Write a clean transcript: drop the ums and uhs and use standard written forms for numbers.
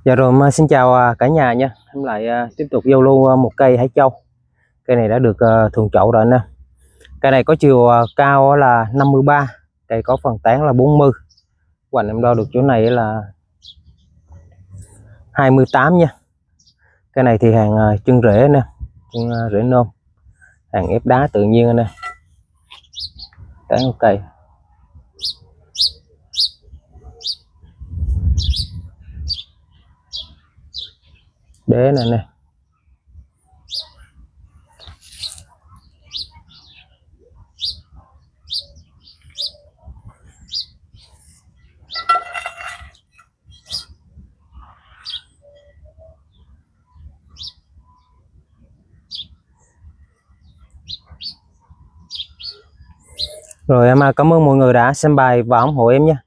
Dạ rồi, xin chào cả nhà nha. Em lại tiếp tục giao lưu một cây hải châu. Cây này đã được thuần chậu rồi nè. Cây này có chiều cao là 53, cây có phần tán là 40. Hoành em đo được chỗ này là 28 nha. Cây này thì hàng chân rễ nè, chân rễ nôm, hàng ép đá tự nhiên nè. Tán của cây. Đế này nè. Rồi em cảm ơn mọi người đã xem bài và ủng hộ em nha.